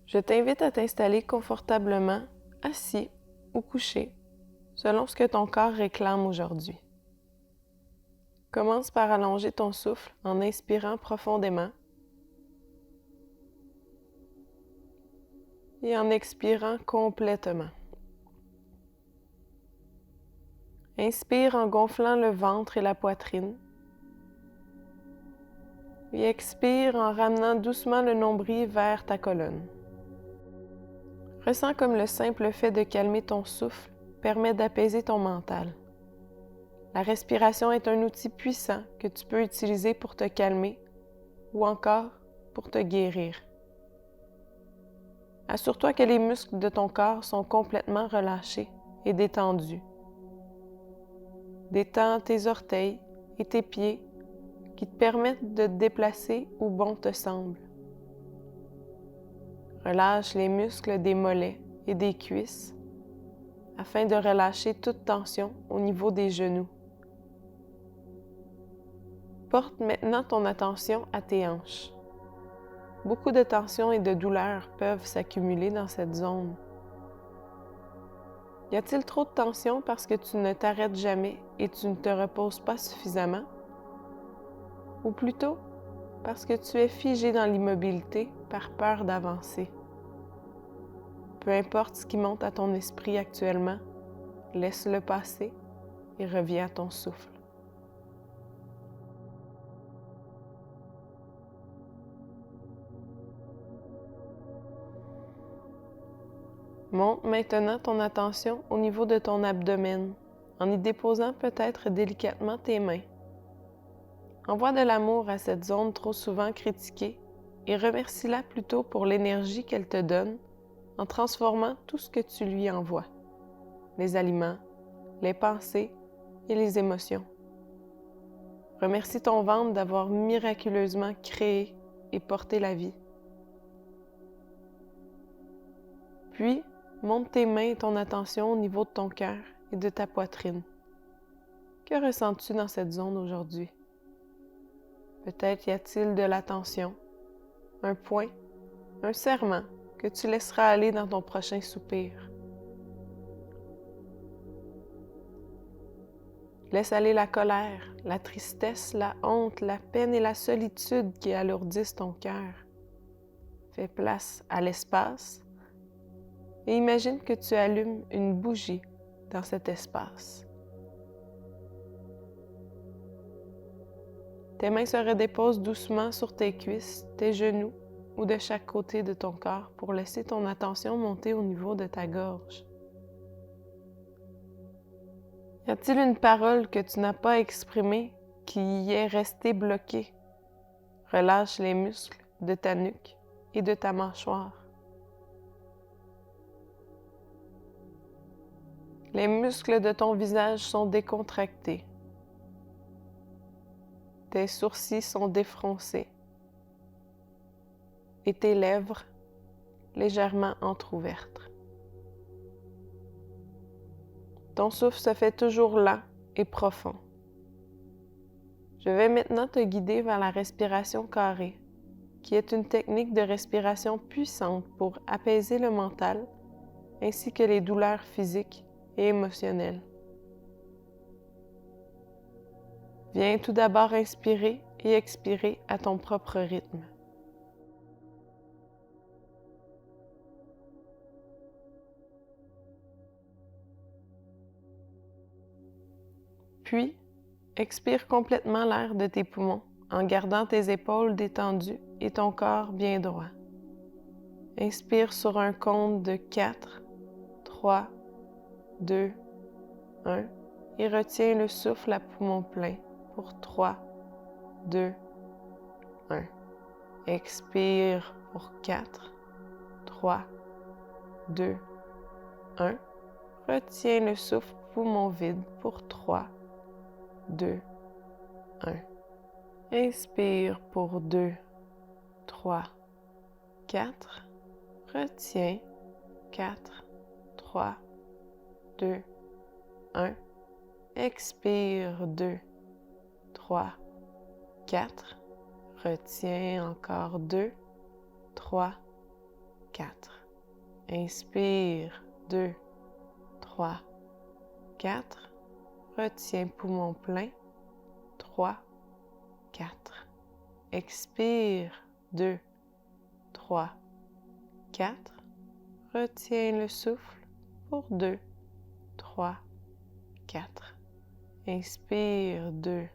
Je t'invite à t'installer confortablement, assis ou couché, selon ce que ton corps réclame aujourd'hui. Commence par allonger ton souffle en inspirant profondément et en expirant complètement. Inspire en gonflant le ventre et la poitrine et expire en ramenant doucement le nombril vers ta colonne. Ressens comme le simple fait de calmer ton souffle permet d'apaiser ton mental. La respiration est un outil puissant que tu peux utiliser pour te calmer ou encore pour te guérir. Assure-toi que les muscles de ton corps sont complètement relâchés et détendus. Détends tes orteils et tes pieds qui te permettent de te déplacer où bon te semble. Relâche les muscles des mollets et des cuisses afin de relâcher toute tension au niveau des genoux. Porte maintenant ton attention à tes hanches. Beaucoup de tension et de douleur peuvent s'accumuler dans cette zone. Y a-t-il trop de tension parce que tu ne t'arrêtes jamais et tu ne te reposes pas suffisamment? Ou plutôt parce que tu es figé dans l'immobilité par peur d'avancer? Peu importe ce qui monte à ton esprit actuellement, laisse-le passer et reviens à ton souffle. Monte maintenant ton attention au niveau de ton abdomen, en y déposant peut-être délicatement tes mains. Envoie de l'amour à cette zone trop souvent critiquée et remercie-la plutôt pour l'énergie qu'elle te donne en transformant tout ce que tu lui envoies, les aliments, les pensées et les émotions. Remercie ton ventre d'avoir miraculeusement créé et porté la vie. Puis, monte tes mains et ton attention au niveau de ton cœur et de ta poitrine. Que ressens-tu dans cette zone aujourd'hui? Peut-être y a-t-il de la tension, un point, un serrement que tu laisseras aller dans ton prochain soupir. Laisse aller la colère, la tristesse, la honte, la peine et la solitude qui alourdissent ton cœur. Fais place à l'espace et imagine que tu allumes une bougie dans cet espace. Tes mains se redéposent doucement sur tes cuisses, tes genoux ou de chaque côté de ton corps pour laisser ton attention monter au niveau de ta gorge. Y a-t-il une parole que tu n'as pas exprimée qui y est restée bloquée? Relâche les muscles de ta nuque et de ta mâchoire. Les muscles de ton visage sont décontractés. Tes sourcils sont défroncés et tes lèvres légèrement entr'ouvertes. Ton souffle se fait toujours lent et profond. Je vais maintenant te guider vers la respiration carrée, qui est une technique de respiration puissante pour apaiser le mental ainsi que les douleurs physiques et émotionnelles. Viens tout d'abord inspirer et expirer à ton propre rythme. Puis, expire complètement l'air de tes poumons en gardant tes épaules détendues et ton corps bien droit. Inspire sur un compte de 4, 3, 2, 1 et retiens le souffle à poumon plein pour 3, 2, 1. Expire pour 4, 3, 2, 1. Retiens le souffle poumon vide pour 3, 2, 1. Inspire pour 2, 3, 4. Retiens 4, 3, 2, 1. Expire 2, 3, 4. Retiens encore 2, 3, 4. Inspire, 2, 3, 4. Retiens poumon plein, 3, 4. Expire, 2, 3, 4. Retiens le souffle pour 2, 3, 4. Inspire, 2,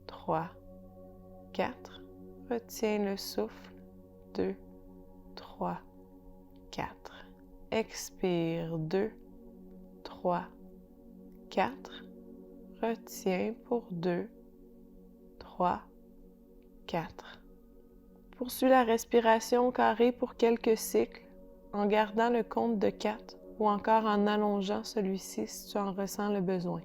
3, 4. Retiens le souffle, 2, 3, 4. Expire, 2, 3, 4. Retiens pour 2, 3, 4. Poursuis la respiration au carré pour quelques cycles en gardant le compte de 4 ou encore en allongeant celui-ci si tu en ressens le besoin.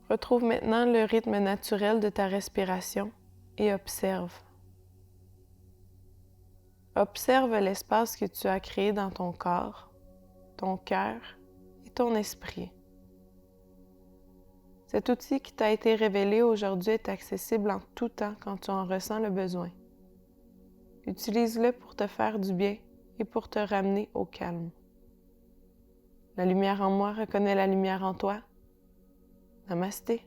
Retrouve maintenant le rythme naturel de ta respiration et observe. Observe l'espace que tu as créé dans ton corps, ton cœur et ton esprit. Cet outil qui t'a été révélé aujourd'hui est accessible en tout temps quand tu en ressens le besoin. Utilise-le pour te faire du bien et pour te ramener au calme. La lumière en moi reconnaît la lumière en toi. Namasté.